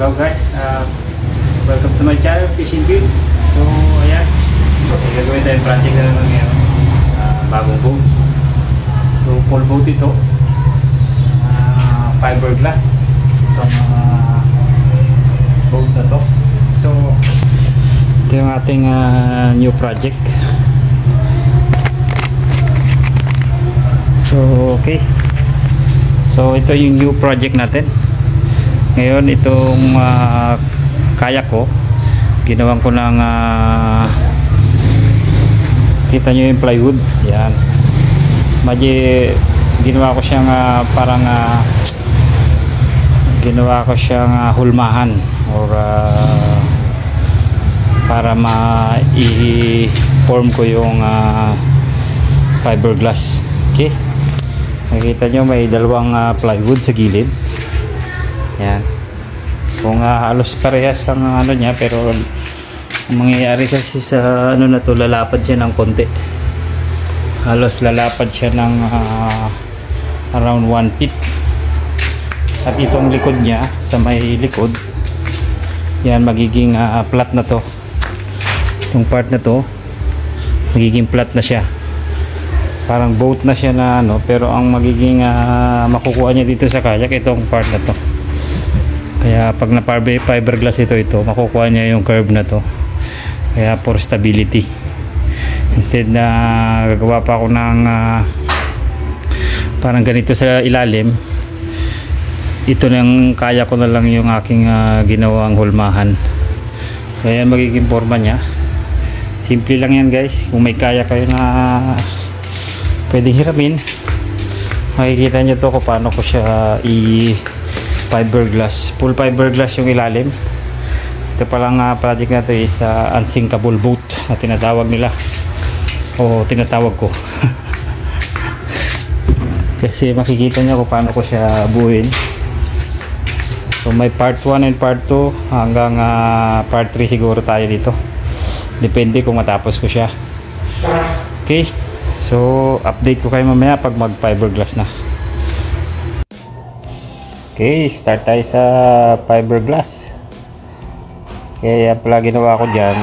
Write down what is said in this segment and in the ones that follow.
Hello guys, welcome to my channel, Fishing Build. So ayan, gagawin tayong project na naman ngayon, bagong boat. So full boat ito, fiberglass itong boat na to. So ito yung ating new project. So okay, so ito yung new project natin ngayon. Itong kayak ko, ginawan ko ng kita nyo yung plywood, yan. Ginawa ko siyang parang ginawa ko siyang hulmahan or para ma-form ko yung fiberglass. Okay, nakikita nyo may dalawang plywood sa gilid. Yan. Kung halos parehas ang ano niya, pero ang mangyayari kasi sa ano na to, lalapad siya ng konti. Halos lalapad siya ng around 1 feet. At itong likod niya, sa may likod, yan, magiging flat na to. Itong part na to, magiging flat na siya. Parang boat na siya na ano, pero ang magiging makukuha niya dito sa kayak, itong part na to. Kaya pag na fiberglass ito, makukuha niya yung curve na to. Kaya for stability, instead na gagawa pa ako ng parang ganito sa ilalim, ito nang kaya ko na lang yung aking ginawang hulmahan. So ayan, magiging forma niya. Simple lang yan guys. Kung may kaya kayo na pwedeng hiramin, makikita nyo to kung paano ko siya fiberglass, full fiberglass yung ilalim. Ito palang project na to is unsinkable boat na tinatawag nila, o tinatawag ko. Kasi makikita nyo kung paano ko siya buuin. So may part 1 and part 2 hanggang part 3 siguro tayo dito, depende kung matapos ko siya. Okay, so update ko kayo mamaya pag mag fiberglass na. Okay, start tayo sa fiberglass. Kaya pala ginawa ko dyan,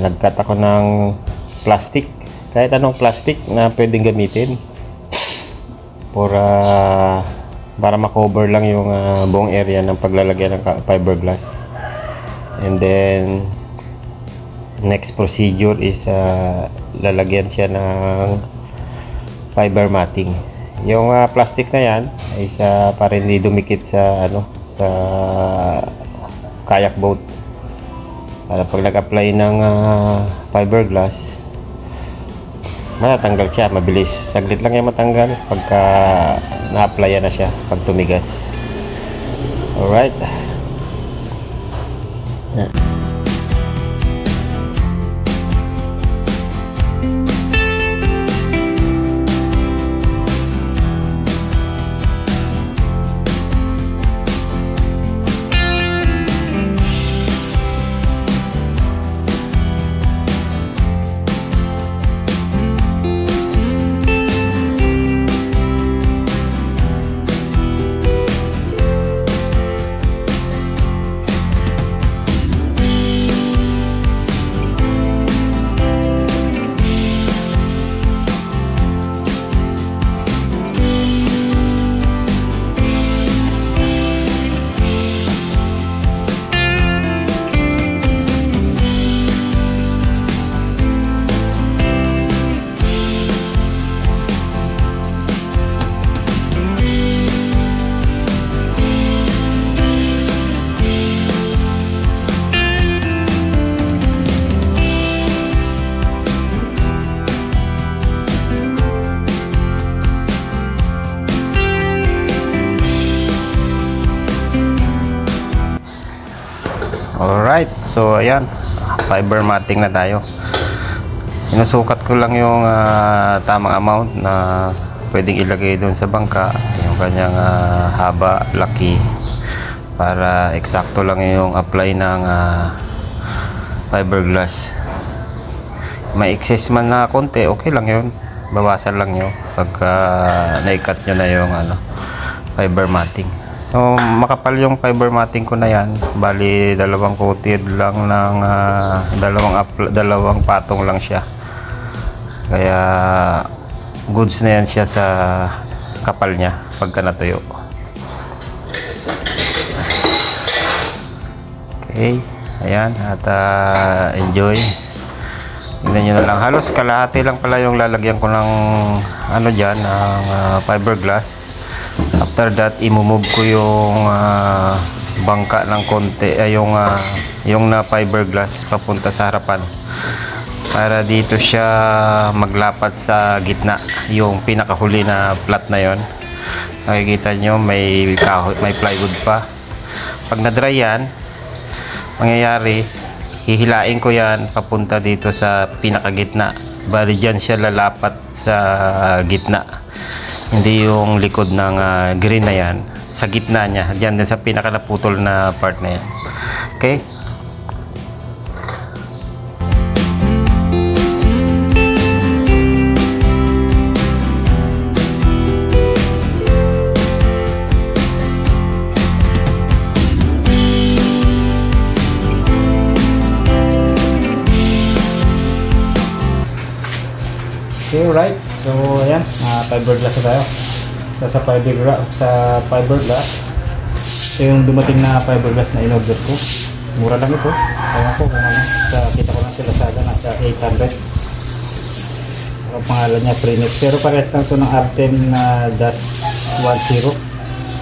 nagcut ako ng plastic, kahit anong plastic na pwedeng gamitin para makover lang yung buong area ng paglalagyan ng fiberglass. And then next procedure is lalagyan siya ng fiber matting. Yung plastic na yan ay para hindi dumikit sa sa kayak boat. Para pag nag-apply ng fiberglass, matatanggal siya mabilis. Saglit lang yan matanggal pagka na-apply na siya pag tumigas. Alright. Alright, so ayan, fiber matting na tayo. Sinusukat ko lang yung tamang amount na pwedeng ilagay doon sa bangka, yung kanyang haba, laki, para eksakto lang yung apply ng fiberglass. May excess man na konti, okay lang yun, bawasan lang nyo pagka na-cut nyo na yung fiber matting. So makapal yung fiber matting ko na yan, bali dalawang coated lang ng dalawang patong lang siya, kaya goods na yan siya sa kapal niya pagka natuyo. Okay, ayan, at enjoy. Tingnan nyo na lang, halos kalahati lang pala yung lalagyan ko ng ano dyan, ng fiberglass. After that, imumove ko yung bangka ng konti, yung na fiberglass papunta sa harapan, para dito siya maglapat sa gitna, yung pinakahuli na flat na yon. Nakikita nyo may kahoy, may plywood pa. Pag na-dry yan, mangyayari, hihilain ko yan papunta dito sa pinakagitna, bali dyan siya lalapat sa gitna, hindi yung likod ng green na yan, sa gitna niya, dyan din sa pinakalaputol na part na yan. Okay. Okay, right. So, ayan, fiberglass na tayo. Sa fiberglass. So, yung dumating na fiberglass na in-order ko. Mura lang ito. Kaya ko kung ano. Kita ko lang sila sa nasa 800. Ang pangalan niya, Freenet. Pero parehas lang ito ng R10 na -10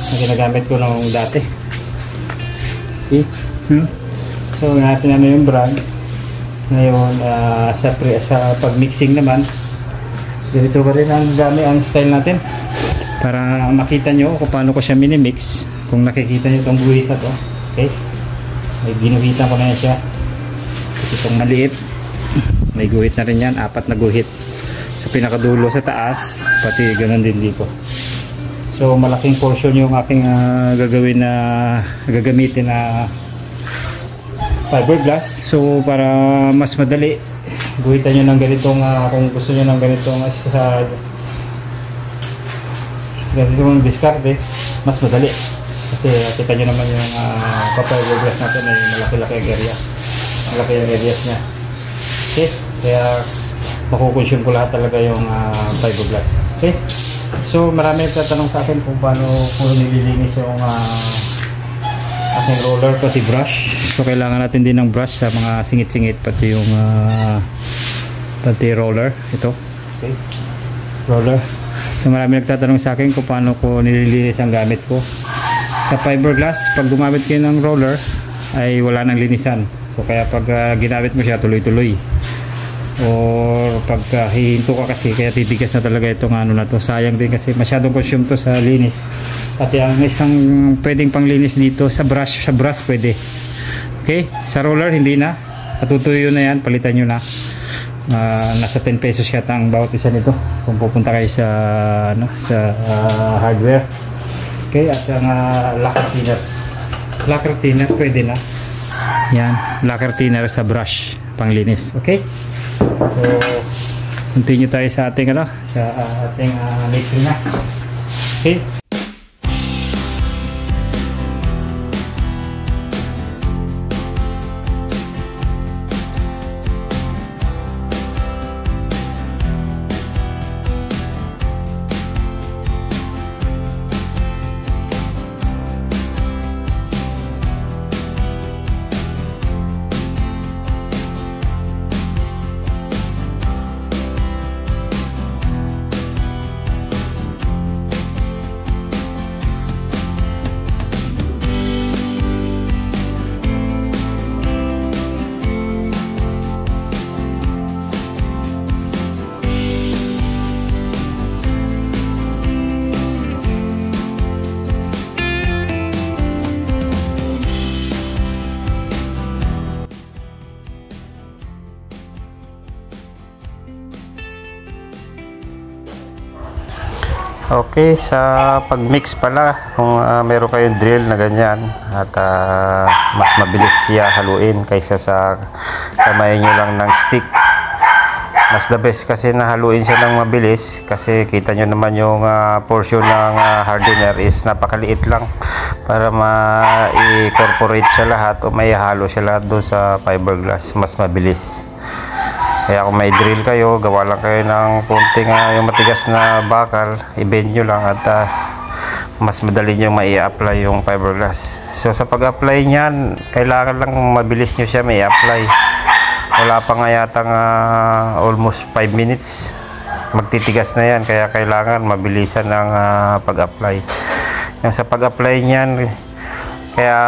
na ginagamit ko nung dati. Okay. So, natin ano yung brand. Ngayon, sa pag-mixing naman, ganito pa rin ang style natin, para makita nyo kung paano ko siya minimix. Kung nakikita nyo itong guhit na to, okay, may ginuhitan ko na yan siya. Itong maliit, may guhit na rin yan, 4 na guhit sa pinakadulo sa taas, pati ganun din dito. So malaking portion yung aking gagamitin na fiberglass. So para mas madali, guhitan nyo ng ganitong kung gusto nyo ng ganitong ganitong discard, mas madali kasi kita nyo naman yung fiberglass natin ay malaki-laki ang area, malaki ang areas nya. Okay, kaya makukonsume ko lahat talaga yung fiberglass. Okay, so marami nagtatanong sa akin kung paano ko nililinis yung aking roller pati brush. So kailangan natin din ng brush sa mga singit-singit, pati yung pati roller ito. Okay, roller. So marami nagtatanong sa akin kung paano ko nililinis ang gamit ko sa fiberglass. Pag gumamit kayo ng roller ay wala nang linisan, so kaya pag ginamit mo siya tuloy-tuloy, or pag hihinto ka kasi, kaya titigas na talaga itong ano na to. Sayang din kasi masyadong consume to sa linis. Pati ang isang pwedeng panglinis dito sa brush pwede. Okay, sa roller hindi na, patutuyo na yan, palitan nyo na. Nasa 10 pesos yata ang bawat isa nito kung pupunta kayo sa hardware. Okay, at ang lacquer thinner pwede na yan, lacquer thinner sa brush panglinis. Okay, so continue tayo sa ating mixing na. Okay. Okay, sa pagmix pala, kung meron kayong drill na ganyan at mas mabilis siya haluin kaysa sa kamay nyo lang ng stick, mas the best kasi nahaluin siya ng mabilis, kasi kita nyo naman yung portion ng hardener is napakaliit lang, para ma-incorporate siya lahat o may halo siya lahat doon sa fiberglass, mas mabilis. Kaya kung may drill kayo, gawa lang kayo ng konting yung matigas na bakal, i-bend nyo lang at mas madali nyo mai-apply yung fiberglass. So sa pag-apply niyan, kailangan lang mabilis nyo siya mai-apply. Wala pa nga yatang almost 5 minutes magtitigas na yan, kaya kailangan mabilisan ng pag-apply. Yung sa pag-apply niyan, kaya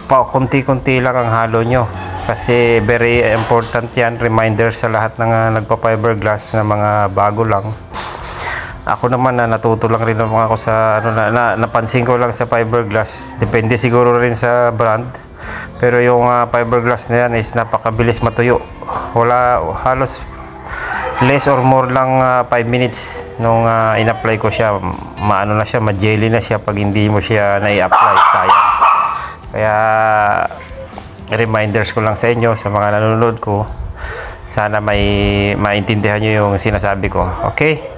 konti-konti lang ang halo nyo, kasi very important yan, reminder sa lahat ng nagpa-fiberglass na mga bago lang. Ako naman natuto lang rin naman ako sa napansin ko lang sa fiberglass, depende siguro rin sa brand, pero yung fiberglass na yan is napakabilis matuyo. Wala, halos less or more lang 5 minutes nung in-apply ko siya, maano na siya, ma-jelly na siya pag hindi mo siya na-i-apply, sayang. Kaya reminders ko lang sa inyo, sa mga nanonood ko, sana may maintindihan nyo yung sinasabi ko. Okay?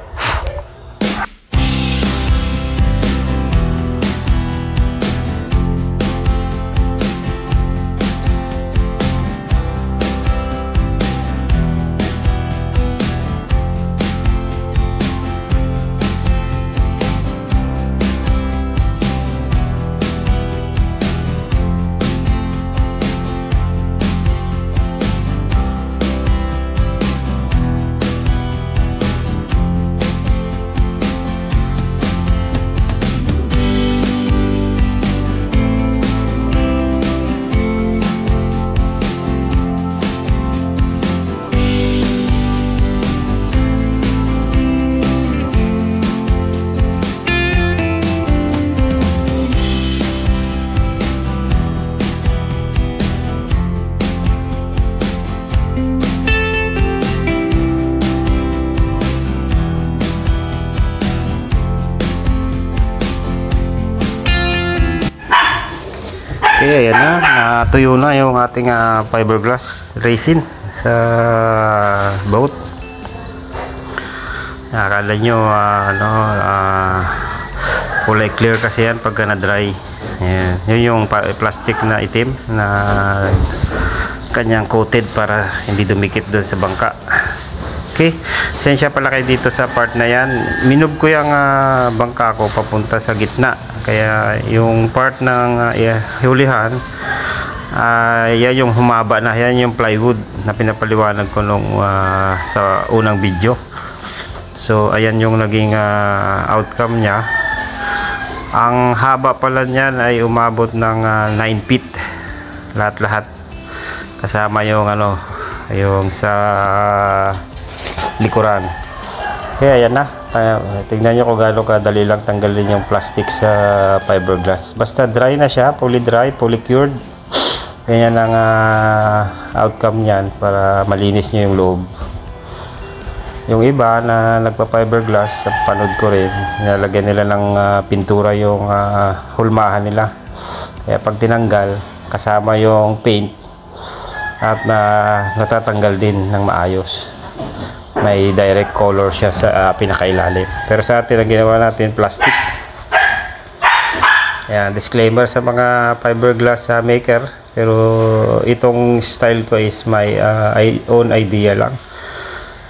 Okay, ayan na, natuyo na yung ating fiberglass resin sa boat. Akala nyo kulay clear kasi yan pagka na dry. Ayan. Yun yung plastic na itim na kanyang coated para hindi dumikit doon sa bangka. Okay, sensya pala kayo dito sa part na yan. Minob ko yung bangka ko papunta sa gitna, kaya yung part ng hulihan, yan yung humaba na, yan yung plywood na pinapaliwanag ko nung sa unang video. So ayan yung naging outcome nya. Ang haba pala niyan ay umabot ng 9 feet lahat-lahat, kasama yung yung sa likuran. Kaya yan na, tignan nyo kung gaano kadali lang tanggalin yung plastic sa fiberglass. Basta dry na siya, fully dry, fully cured, ganyan ang outcome nyan para malinis nyo yung loob. Yung iba na nagpa-fiberglass, panood ko rin, nilalagyan nila ng pintura yung hulmahan nila. Kaya pag tinanggal, kasama yung paint at natatanggal din ng maayos. May direct color siya sa pinakailalim. Pero sa atin, ang ginawa natin, plastic. Ayan, disclaimer sa mga fiberglass maker. Pero itong style ko is my own idea lang.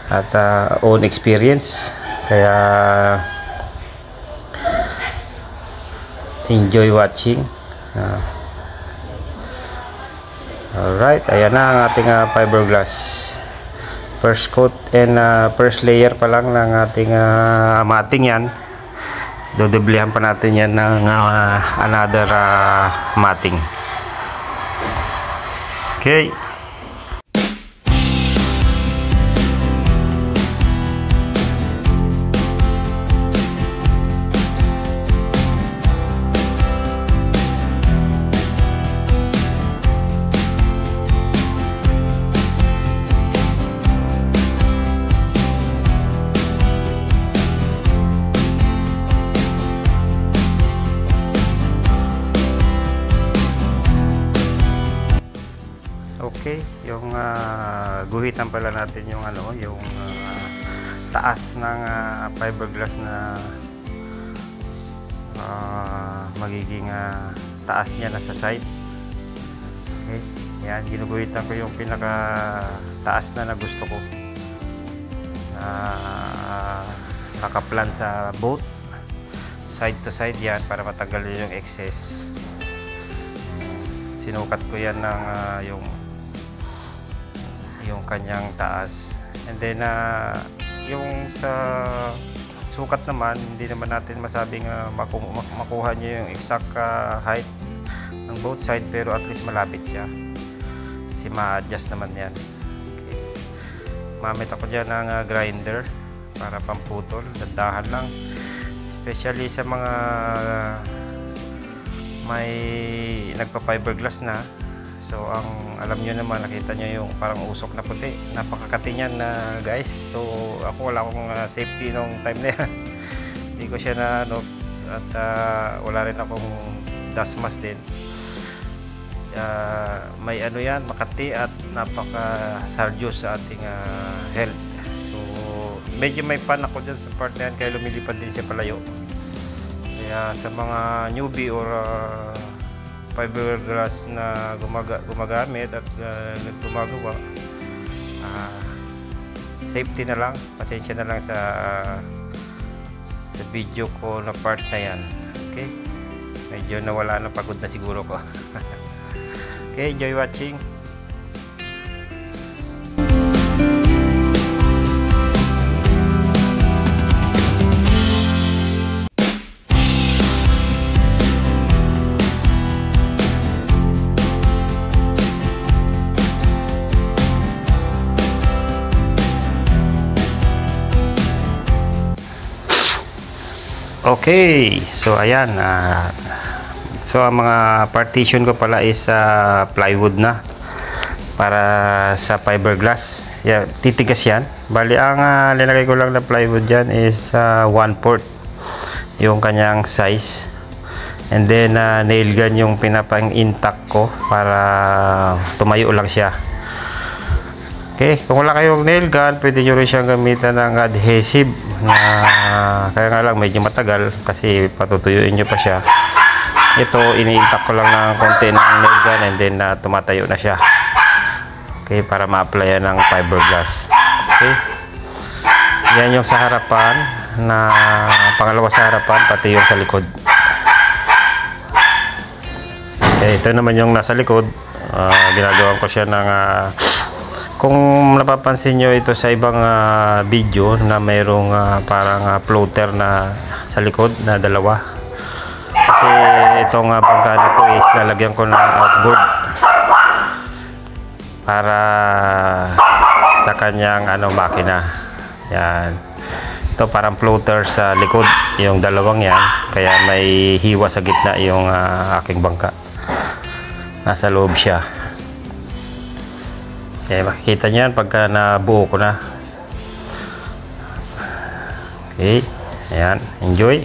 At own experience. Kaya enjoy watching. Alright, ayan na ang ating fiberglass. First coat and first layer pa lang ng ating mating yan. Dodeblihan pa natin yan ng another mating. Okay. Okay, yung guhitan pala natin yung yung taas ng fiberglass na magiging taas niya na sa side. Okay, yan, ginuguhitan ko yung pinaka taas na gusto ko, nakaplan sa boat side to side yan para matanggal yung excess. Sinukat ko yan ng yung kanyang taas, and then yung sa sukat naman, hindi naman natin masabing makuha niyo yung exact height ng both side, pero at least malapit siya kasi ma-adjust naman yan. Okay. Mamit ako dyan ng grinder para pamputol, dandahan lang, especially sa mga may nagpa-fiberglass na. So ang alam nyo naman, nakita nyo yung parang usok na puti, napakakati niyan na guys. So ako wala akong safety nung time na yan. Hindi ko siya na at wala rin akong dust mask din. May yan, makati at napaka-serious sa ating health. So medyo may pan ako dyan sa part na yan, kaya lumilipad din siya palayo. Kaya sa mga newbie or fiberglass na gumagamit at gumagawa, safety na lang, pasensya na lang sa video ko na part na yan. Okay, medyo nawala na, pagod na siguro ko. Okay, enjoy watching. Okay, so ayan, so ang mga partition ko pala is plywood na para sa fiberglass. Yeah, titigas yan. Bali ang linagay ko lang na plywood dyan is 1/4 yung kanyang size, and then nail gun yung pinapang intact ko para tumayo lang siya. Okay, kung wala kayong nail gun, pwede nyo rin siyang gamitan ng adhesive na kaya nga lang medyo matagal kasi patutuyuin nyo pa siya. Ito, iniintak ko lang ng konti ng nail gun, and then tumatayo na siya. Okay, para ma-applyan ng fiberglass. Okay, yan yung sa harapan, na pangalawa sa harapan, pati yung sa likod. Okay, ito naman yung nasa likod. Ginagawa ko siya ng kung napapansin nyo ito sa ibang video na mayroong parang floater na sa likod na dalawa, kasi itong bangka nito is lalagyan ko ng outboard para sa kanyang makina. Yan, ito parang floater sa likod yung dalawang yan, kaya may hiwa sa gitna yung aking bangka, nasa loob siya. Okay, makikita niyan pagka nabuo ko na. Okay, ayan, enjoy.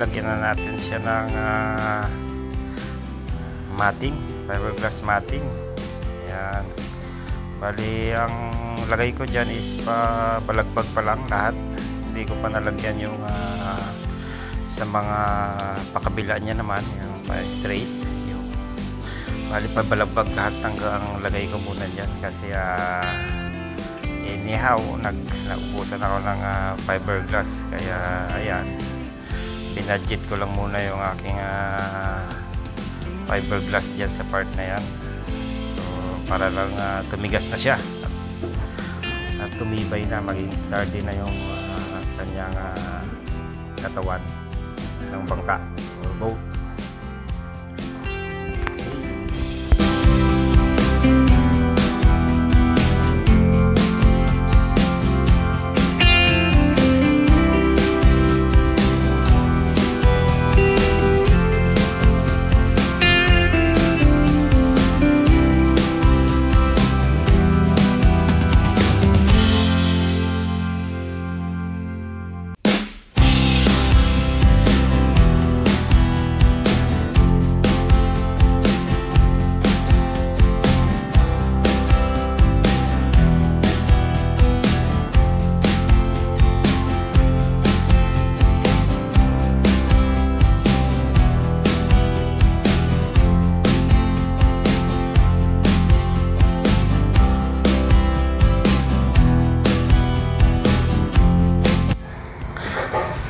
lagyan na natin siya ng matting, fiberglass matting. Yan. Bali, ang lagay ko dyan is balagbag pa lang lahat. Hindi ko pa nalagyan yung sa mga pakabila niya naman, yung straight. Yung, bali, pabalagbag lahat hanggang lagay ko muna dyan kasi anyhow, naubusan ako ng fiberglass. Kaya, ayan, binudget ko lang muna yung aking fiberglass dyan sa part na yan. Para lang tumigas na siya at tumibay na, maging sturdy na yung kanyang katawan ng bangka or boat.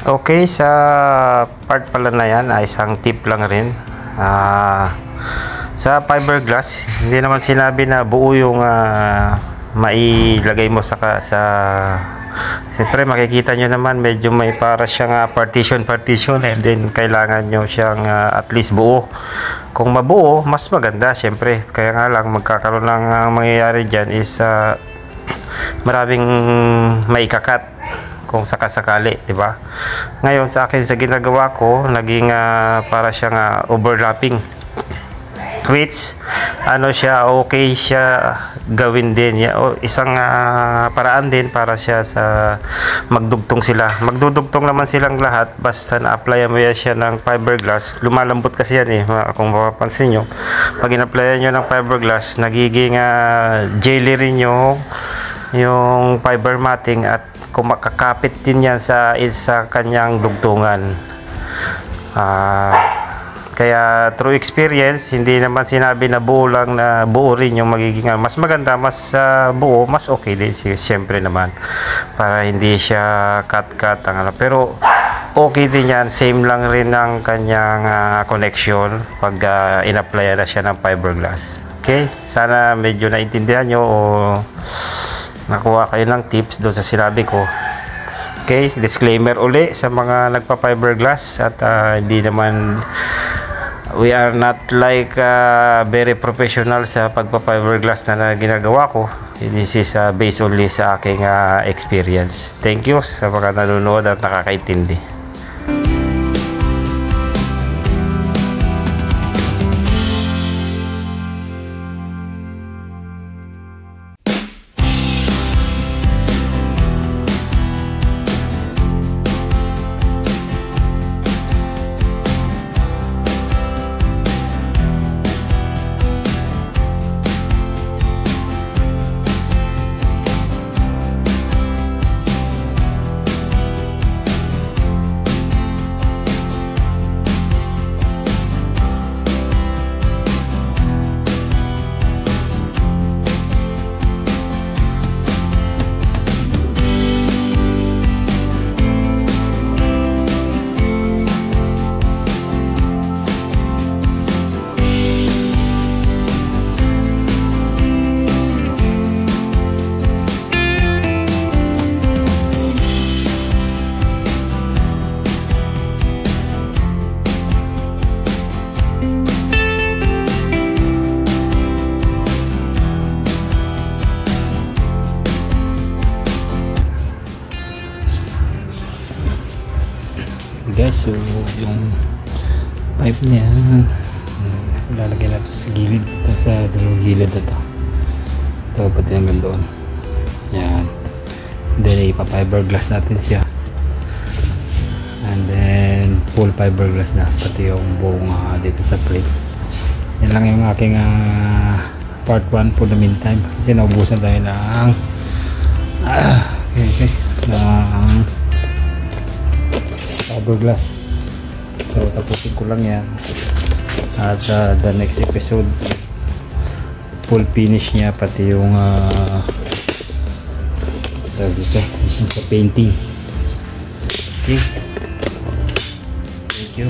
Okay, sa part pala na yan ay isang tip lang rin. Sa fiberglass, hindi naman sinabi na buo yung mailagay mo siyempre makikita nyo naman medyo may para siyang partition and then kailangan nyo siyang at least buo. Kung mabuo, mas maganda siyempre. Kaya nga lang magkakaroon lang mangyayari dyan is maraming maikakat kung sakasakali, di ba? Ngayon sa akin, sa ginagawa ko, naging para siyang overlapping, which siya, okay siya gawin din. Isang paraan din para siya sa magdugtong sila. Magdudugtong naman silang lahat basta na-applyan mo yan siya ng fiberglass. Lumalambot kasi yan kung mapapansin nyo. Pag in-applyan nyo ng fiberglass, nagiging jelly rin yung fiber matting at kung makakapit din yan sa kanyang dugtungan. Kaya through experience, hindi naman sinabi na buo lang, na buo rin yung magiging mas maganda, mas buo, mas okay din siyempre naman, para hindi siya cut pero okay din yan, same lang rin ang kanyang connection pag in-apply na siya ng fiberglass. Okay, sana medyo naintindihan nyo o nakuha kayo ng tips doon sa sinabi ko. Okay, disclaimer uli sa mga nagpa-fiberglass at hindi naman, we are not like very professional sa pagpa-fiberglass na ginagawa ko. This is based only sa aking experience. Thank you sa mga nanonood at nakakaintindi. Guys, so yung pipe niya lalagyan natin sa gilid, sa dalawang gilid ito pati hanggang doon. Yan, then ipa-fiberglass natin siya. and then full fiberglass na pati yung buong dito sa plate. Yan lang yung aking part 1 for the meantime kasi naubusan tayo ng ng fiberglass. So tapusin ko lang yan at the next episode full finish niya pati yung dito sa painting. Okay, thank you.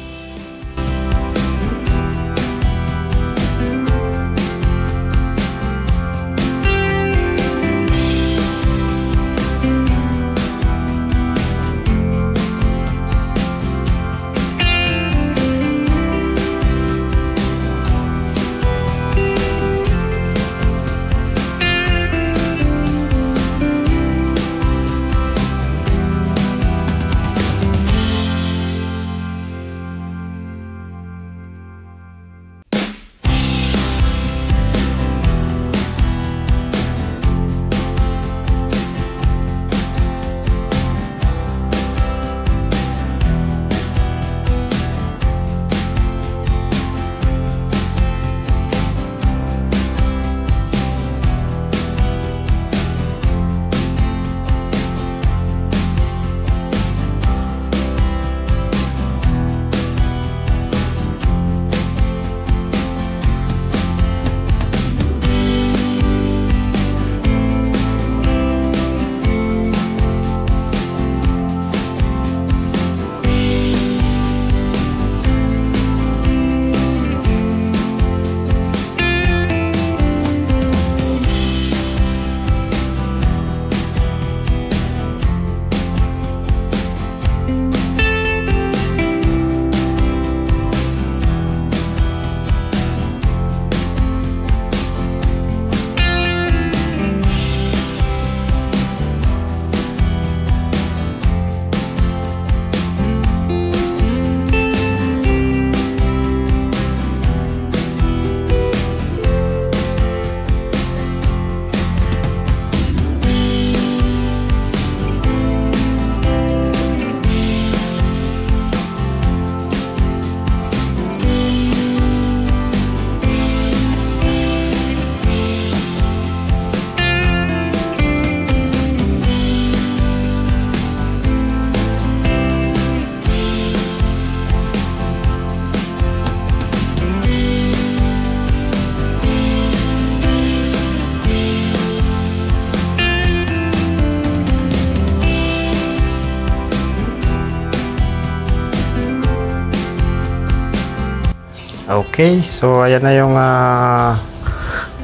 Okay, so ayan na yung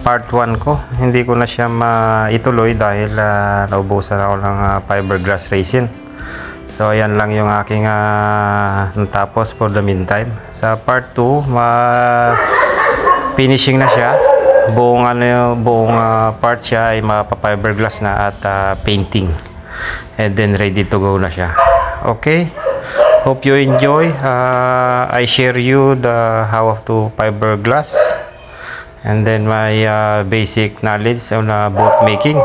part 1 ko. Hindi ko na siya maituloy dahil naubusan ako ng fiberglass resin. So ayan lang yung aking natapos for the meantime. Sa part 2, finishing na siya. Buong part siya ay mapa-fiberglass na at painting. And then ready to go na siya. Okay. Hope you enjoy. I share you the how to fiberglass and then my basic knowledge on boat making.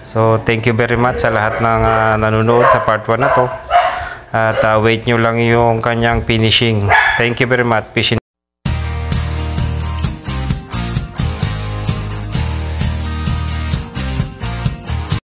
So thank you very much sa lahat ng nanonood sa part 1 na to. At wait nyo lang yung kanyang finishing. Thank you very much.